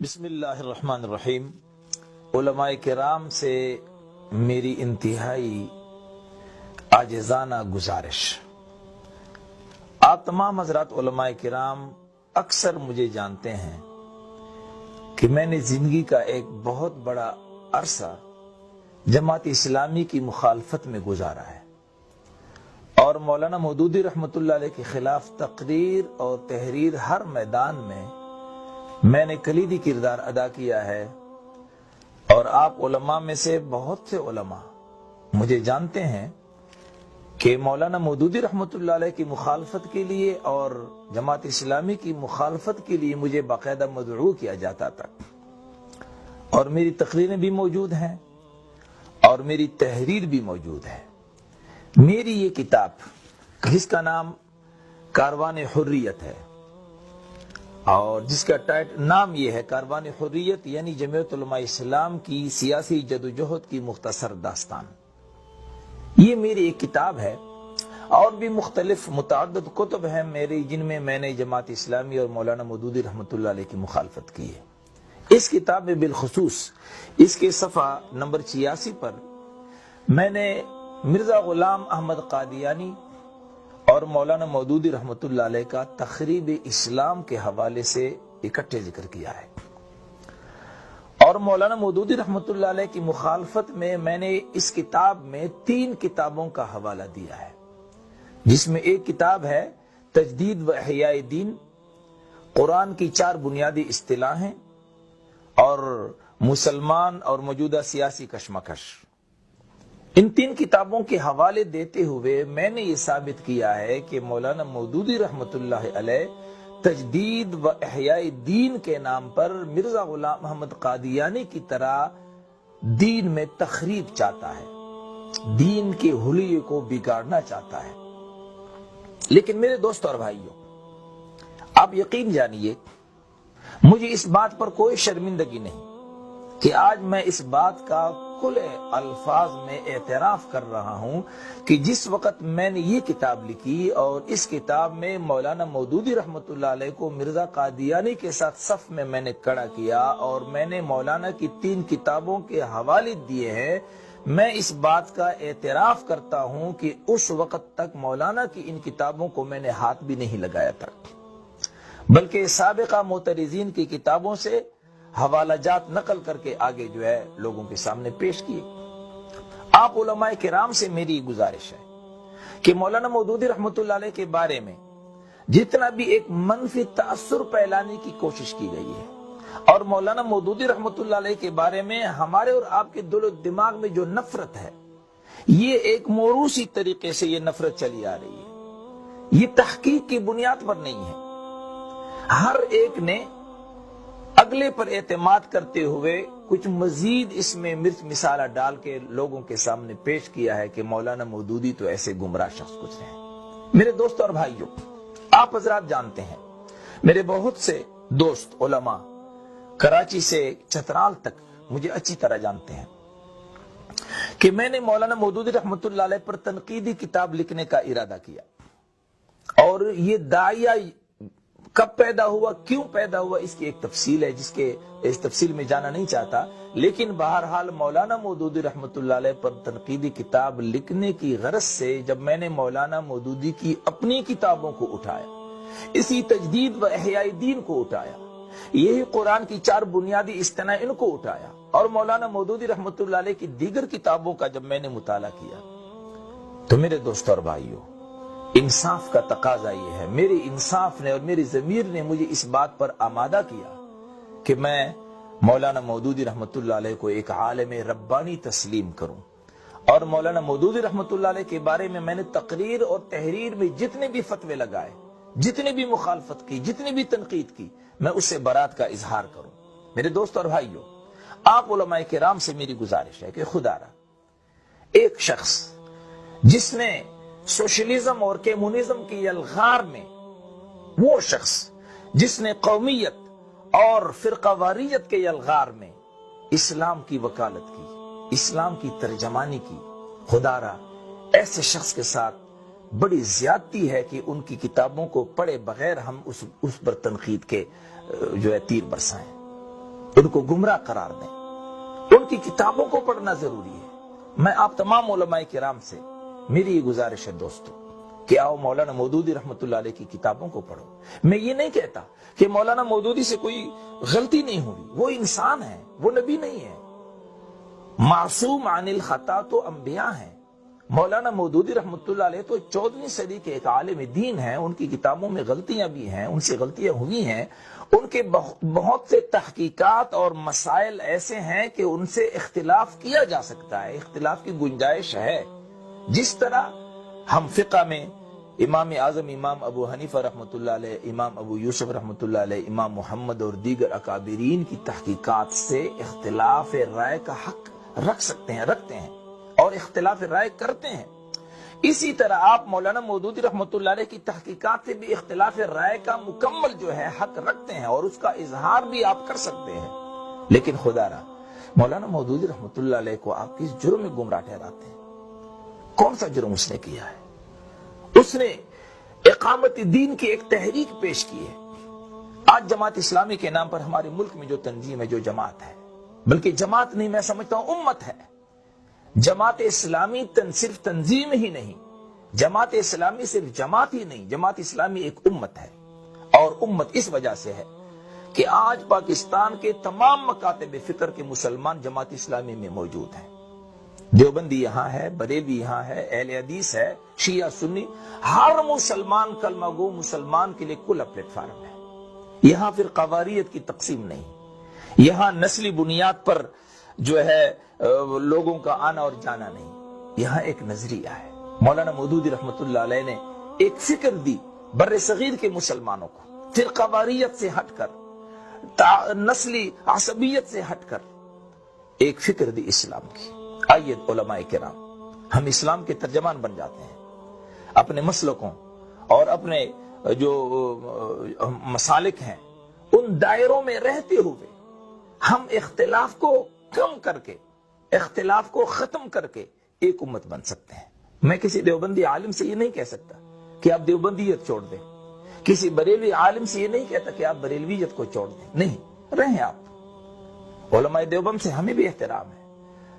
بسم اللہ الرحمن الرحیم۔ علماء کرام سے میری انتہائی عاجزانہ گزارش، آپ تمام حضرات علماء کرام اکثر مجھے جانتے ہیں کہ میں نے زندگی کا ایک بہت بڑا عرصہ جماعت اسلامی کی مخالفت میں گزارا ہے اور مولانا مودودی رحمۃ اللہ علیہ کے خلاف تقریر اور تحریر ہر میدان میں نے کلیدی کردار ادا کیا ہے، اور آپ علماء میں سے بہت سے علماء مجھے جانتے ہیں کہ مولانا مودودی رحمۃ اللہ علیہ کی مخالفت کے لیے اور جماعت اسلامی کی مخالفت کے لیے مجھے باقاعدہ مدعو کیا جاتا تھا، اور میری تقریریں بھی موجود ہیں اور میری تحریر بھی موجود ہے۔ میری یہ کتاب جس کا نام کاروان حریت ہے اور جس کا نام یہ ہے کاروان حریت، یعنی جمعیت علماء اسلام کی سیاسی جدوجہد کی مختصر داستان، یہ میری ایک کتاب ہے۔ اور بھی مختلف متعدد کتب ہیں میری جن میں میں نے جماعت اسلامی اور مولانا مودودی رحمۃ اللہ علیہ کی مخالفت کی ہے۔ اس کتاب میں بالخصوص اس کے صفحہ نمبر 86 پر میں نے مرزا غلام احمد قادیانی اور مولانا مودودی رحمۃ اللہ علیہ کا تخریب اسلام کے حوالے سے اکٹھے ذکر کیا ہے، اور مولانا مودودی رحمۃ اللہ علیہ کی مخالفت میں نے اس کتاب میں 3 کتابوں کا حوالہ دیا ہے، جس میں ایک کتاب ہے تجدید و احیاء دین، قرآن کی 4 بنیادی اصطلاحیں اور مسلمان اور موجودہ سیاسی کشمکش۔ ان 3 کتابوں کے حوالے دیتے ہوئے میں نے یہ ثابت کیا ہے کہ مولانا مودودی رحمۃ اللہ علیہ تجدید و احیاء دین کے نام پر مرزا غلام احمد قادیانی کی طرح دین میں تخریب چاہتا ہے، دین کے حلیے کو بگاڑنا چاہتا ہے۔ لیکن میرے دوست اور بھائیوں، آپ یقین جانیے مجھے اس بات پر کوئی شرمندگی نہیں کہ آج میں اس بات کا کھلے الفاظ میں اعتراف کر رہا ہوں کہ جس وقت میں نے یہ کتاب لکھی اور اس کتاب میں مولانا مودودی رحمۃ اللہ علیہ کو مرزا قادیانی کے ساتھ صف میں نے کھڑا کیا اور میں نے مولانا کی 3 کتابوں کے حوالے دیے ہیں، میں اس بات کا اعتراف کرتا ہوں کہ اس وقت تک مولانا کی ان کتابوں کو میں نے ہاتھ بھی نہیں لگایا تھا، بلکہ سابقہ معترضین کی کتابوں سے حوالہ جات نقل کر کے آگے لوگوں کے سامنے پیش کیے۔ آپ علماء کرام سے میری گزارش ہے کہ مولانا مودودی رحمۃ اللہ علیہ کے بارے میں جتنا بھی ایک منفی تاثر پھیلانے کی کوشش کی گئی ہے، اور مولانا مودودی رحمۃ اللہ علیہ کے بارے میں ہمارے اور آپ کے دل و دماغ میں جو نفرت ہے، یہ ایک موروثی طریقے سے یہ نفرت چلی آ رہی ہے، یہ تحقیق کی بنیاد پر نہیں ہے۔ ہر ایک نے اگلے پر اعتماد کرتے ہوئے کچھ مزید اس میں مرچ مسالہ ڈال کے لوگوں کے سامنے پیش کیا ہے کہ مولانا مودودی تو ایسے گمراہ شخص کچھ ہیں۔ میرے دوست اور بھائیوں، آپ حضرات جانتے ہیں، میرے بہت سے دوست علماء کراچی سے چترال تک مجھے اچھی طرح جانتے ہیں کہ میں نے مولانا مودودی رحمۃ اللہ علیہ پر تنقیدی کتاب لکھنے کا ارادہ کیا، اور یہ داعیہ کب پیدا ہوا، کیوں پیدا ہوا، اس کی ایک تفصیل ہے جس کے اس تفصیل میں جانا نہیں چاہتا، لیکن بہرحال مولانا مودودی رحمۃ اللہ علیہ پر تنقیدی کتاب لکھنے کی غرض سے جب میں نے مولانا مودودی کی اپنی کتابوں کو اٹھایا، اسی تجدید و احیاء دین کو اٹھایا، یہی قرآن کی 4 بنیادی اصطلاح ان کو اٹھایا، اور مولانا مودودی رحمۃ اللہ علیہ کی دیگر کتابوں کا جب میں نے مطالعہ کیا، تو میرے دوست اور بھائیوں، انصاف کا تقاضا یہ ہے، میرے انصاف نے اور میری ضمیر نے مجھے اس بات پر آمادہ کیا کہ میں مولانا مودودی رحمۃ اللہ علیہ کو ایک عالم ربانی تسلیم کروں، اور مولانا مودودی رحمۃ اللہ علیہ کے بارے میں نے تقریر اور تحریر میں جتنے بھی فتوے لگائے، جتنی بھی مخالفت کی، جتنی بھی تنقید کی، میں اس سے برات کا اظہار کروں۔ میرے دوست اور بھائیوں، آپ علماء کرام سے میری گزارش ہے کہ خدا را ایک شخص جس نے سوشلزم اور کمیونزم کی الغار میں، وہ شخص جس نے قومیت اور فرقہ واریت کے الغار میں اسلام کی وکالت کی، اسلام کی ترجمانی کی، خدا را ایسے شخص کے ساتھ بڑی زیادتی ہے کہ ان کی کتابوں کو پڑھے بغیر ہم اس پر تنقید کے تیر برسائیں۔ ان کو گمراہ قرار دیں، ان کی کتابوں کو پڑھنا ضروری ہے۔ میں آپ تمام علماء کرام سے میری یہ گزارش ہے دوستو کہ آؤ مولانا مودودی رحمت اللہ علیہ کی کتابوں کو پڑھو۔ میں یہ نہیں کہتا کہ مولانا مودودی سے کوئی غلطی نہیں ہوئی، وہ انسان ہے، وہ نبی نہیں ہے، معصوم عن الخطا تو انبیاء ہیں۔ مولانا مودودی رحمت اللہ علیہ تو 14ویں صدی کے ایک عالم دین ہیں، ان کی کتابوں میں غلطیاں بھی ہیں، ان سے غلطیاں ہوئی ہیں، ان کے بہت سے تحقیقات اور مسائل ایسے ہیں کہ ان سے اختلاف کیا جا سکتا ہے، اختلاف کی گنجائش ہے۔ جس طرح ہم فقہ میں امام اعظم امام ابو حنیفہ رحمۃ اللہ علیہ، امام ابو یوسف رحمۃ اللہ علیہ، امام محمد اور دیگر اکابرین کی تحقیقات سے اختلاف رائے کا حق رکھتے ہیں اور اختلاف رائے کرتے ہیں، اسی طرح آپ مولانا مودودی رحمت اللہ علیہ کی تحقیقات سے بھی اختلاف رائے کا مکمل جو ہے حق رکھتے ہیں اور اس کا اظہار بھی آپ کر سکتے ہیں۔ لیکن خدا را مولانا مودودی رحمت اللہ علیہ کو آپ کس جرم میں گمراہ ٹھہراتے ہیں؟ کون سا جرم اس نے کیا ہے؟ اس نے اقامت دین کی ایک تحریک پیش کی ہے۔ آج جماعت اسلامی کے نام پر ہمارے ملک میں جو تنظیم ہے، جو جماعت ہے، بلکہ جماعت نہیں، میں سمجھتا ہوں امت ہے۔ جماعت اسلامی صرف تنظیم ہی نہیں، جماعت اسلامی صرف جماعت ہی نہیں، جماعت اسلامی ایک امت ہے، اور امت اس وجہ سے ہے کہ آج پاکستان کے تمام مکاتب فکر کے مسلمان جماعت اسلامی میں موجود ہیں۔ دیوبندی یہاں ہے، بریلوی یہاں ہے، اہل حدیث ہے، شیعہ سنی، ہر مسلمان کلمہ گو مسلمان کے لیے کھلا پلیٹ فارم ہے۔ یہاں پھر قواریت کی تقسیم نہیں، یہاں نسلی بنیاد پر جو ہے لوگوں کا آنا اور جانا نہیں، یہاں ایک نظریہ ہے۔ مولانا مودودی رحمت اللہ علیہ نے ایک فکر دی بر صغیر کے مسلمانوں کو، پھر قواریت سے ہٹ کر، نسلی عصبیت سے ہٹ کر ایک فکر دی اسلام کی۔ آئیے علماء کرام، ہم اسلام کے ترجمان بن جاتے ہیں، اپنے مسلکوں اور اپنے جو مسالک ہیں ان دائروں میں رہتے ہوئے ہم اختلاف کو کم کر کے، اختلاف کو ختم کر کے ایک امت بن سکتے ہیں۔ میں کسی دیوبندی عالم سے یہ نہیں کہہ سکتا کہ آپ دیوبندیت چھوڑ دیں، کسی بریلوی عالم سے یہ نہیں کہتا کہ آپ بریلویت کو چھوڑ دیں، نہیں، رہیں آپ۔ علماء دیوبند سے ہمیں بھی احترام ہے،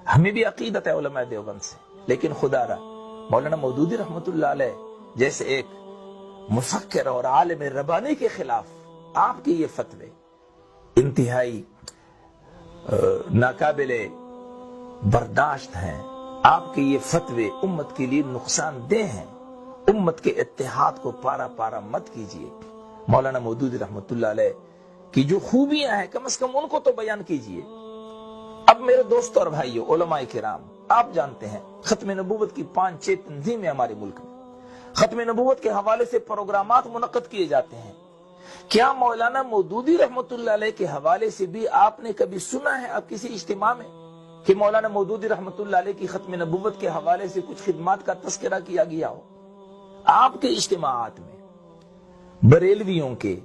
ہمیں بھی عقیدت ہے علماء دیوبند سے، لیکن خدا را مولانا مودودی رحمت اللہ علیہ جیسے ایک مفکر اور عالم ربانی کے خلاف آپ کی یہ فتوے انتہائی ناقابل برداشت ہیں، آپ کے یہ فتوے امت کے لیے نقصان دہ ہیں۔ امت کے اتحاد کو پارا پارا مت کیجیے۔ مولانا مودودی رحمت اللہ علیہ کی جو خوبیاں ہیں کم از کم ان کو تو بیان کیجیے۔ اب میرے دوست اور بھائیو علماء کرام، آپ جانتے ہیں ختم نبوت کی 5-6 تنظیمیں ہمارے ملک میں، ختم نبوت کے حوالے سے پروگرامات منعقد کیے جاتے ہیں۔ کیا مولانا مودودی رحمت اللہ علیہ کے حوالے سے بھی آپ نے کبھی سنا ہے اب کسی اجتماع میں کہ مولانا مودودی رحمت اللہ علیہ کی ختم نبوت کے حوالے سے کچھ خدمات کا تذکرہ کیا گیا ہو؟ آپ کے اجتماعات میں بریلویوں کے،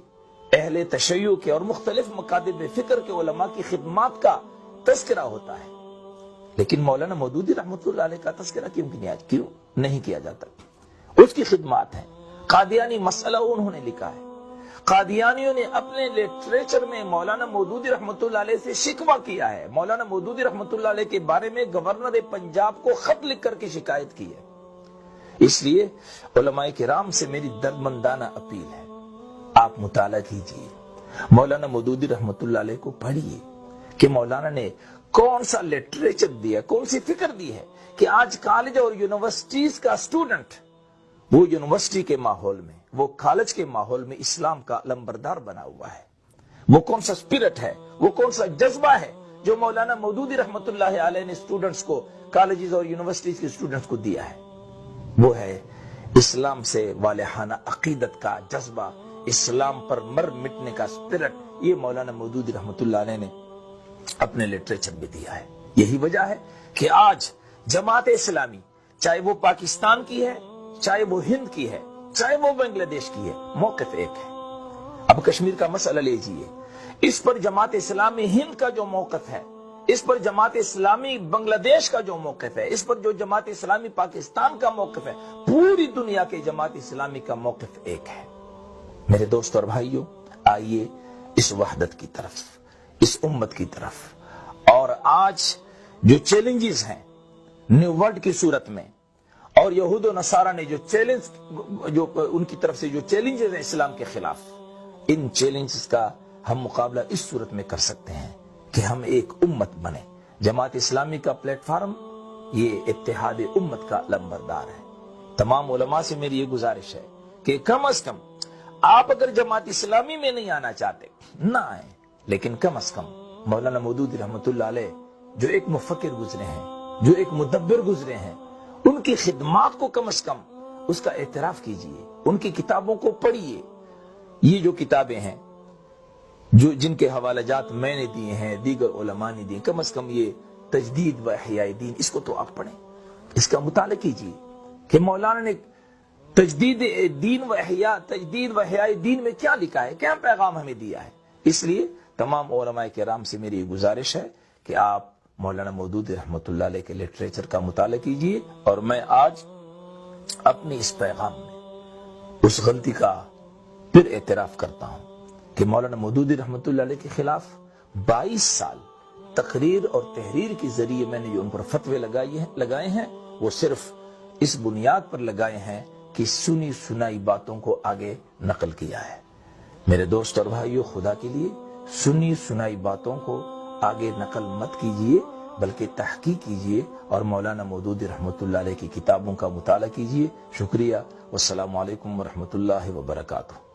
اہل تشیع کے اور مختلف مکاتب فکر کے علماء کی خدمات کا تذکرہ ہوتا ہے، لیکن مولانا مودودی رحمت اللہ علیہ کا تذکرہ کیوں نہیں کیا جاتا؟ اس کی خدمات ہیں۔ قادیانی مسئلہ انہوں نے لکھا ہے، قادیانیوں نے اپنے لٹریچر میں مولانا مودودی رحمت اللہ علیہ سے شکوہ کیا ہے، مولانا مودودی رحمت اللہ علیہ کے بارے میں گورنر پنجاب کو خط لکھ کر کے شکایت کی ہے۔ اس لیے علماء کرام سے میری دردمندانہ اپیل ہے، آپ مطالعہ کیجئے، مولانا مودودی رحمت اللہ علیہ کو پڑھیے کہ مولانا نے کون سا لٹریچر دیا، کون سی فکر دی ہے کہ آج کالج اور یونیورسٹیز کا اسٹوڈنٹ وہ یونیورسٹی کے ماحول میں، وہ کالج کے ماحول میں اسلام کا علمبردار بنا ہوا ہے۔ وہ کون سا اسپرٹ ہے، وہ کون سا جذبہ ہے جو مولانا مودودی رحمت اللہ علیہ نے اسٹوڈنٹس کو، کالجز اور یونیورسٹیز کے اسٹوڈنٹس کو دیا ہے؟ وہ ہے اسلام سے والہانہ عقیدت کا جذبہ، اسلام پر مر مٹنے کا اسپرٹ۔ یہ مولانا مودودی رحمت اللہ علیہ نے اپنے لٹریچر میں دیا ہے۔ یہی وجہ ہے کہ آج جماعت اسلامی چاہے وہ پاکستان کی ہے، چاہے وہ ہند کی ہے، چاہے وہ بنگلہ دیش کی ہے، موقف ایک ہے۔ اب کشمیر کا مسئلہ لیجئے، اس پر جماعت اسلامی ہند کا جو موقف ہے، اس پر جماعت اسلامی بنگلہ دیش کا جو موقف ہے، اس پر جو جماعت اسلامی پاکستان کا موقف ہے، پوری دنیا کے جماعت اسلامی کا موقف ایک ہے۔ میرے دوست اور بھائیوں، آئیے اس وحدت کی طرف، اس اس امت کی طرف۔ اور آج جو چیلنجز ہیں نیو ورلڈ کی صورت میں، اور یہود و نصارہ نے جو ان کی طرف سے جو چیلنجز ہیں اسلام کے خلاف، ان چیلنجز کا ہم مقابلہ اس صورت میں کر سکتے ہیں کہ ہم ایک امت بنے۔ جماعت اسلامی کا پلیٹ فارم یہ اتحاد امت کا لمبردار ہے۔ تمام علماء سے میری یہ گزارش ہے کہ کم از کم آپ اگر جماعت اسلامی میں نہیں آنا چاہتے نہ آئیں، لیکن کم از کم مولانا مودودی رحمت اللہ علیہ جو ایک مفکر گزرے ہیں، جو ایک مدبر گزرے ہیں، ان کی خدمات کو کم از کم اس کا اعتراف کیجئے، ان کی کتابوں کو پڑھیے۔ یہ جو کتابیں ہیں جن کے حوالہ جات میں نے دیے ہیں، دیگر علماء نے دیے، کم از کم یہ تجدید و احیاء دین، اس کو تو آپ پڑھیں، اس کا مطالعہ کیجئے کہ مولانا نے تجدید و احیاء دین میں کیا لکھا ہے، کیا پیغام ہمیں دیا ہے۔ اس لیے تمام علماء کرام سے میری گزارش ہے کہ آپ مولانا مودودی رحمت اللہ علیہ کے لٹریچر کا مطالعہ کیجئے۔ اور میں آج اپنے اس پیغام میں اس غلطی کا پھر اعتراف کرتا ہوں کہ مولانا مودودی رحمت اللہ علیہ کے خلاف 22 سال تقریر اور تحریر کے ذریعے میں نے جو ان پر فتوے لگائے ہیں وہ صرف اس بنیاد پر لگائے ہیں کہ سنی سنائی باتوں کو آگے نقل کیا ہے۔ میرے دوست اور بھائیو، خدا کے لیے سنی سنائی باتوں کو آگے نقل مت کیجئے، بلکہ تحقیق کیجئے اور مولانا مودودی رحمت اللہ علیہ کی کتابوں کا مطالعہ کیجئے۔ شکریہ، والسلام علیکم ورحمۃ اللہ وبرکاتہ۔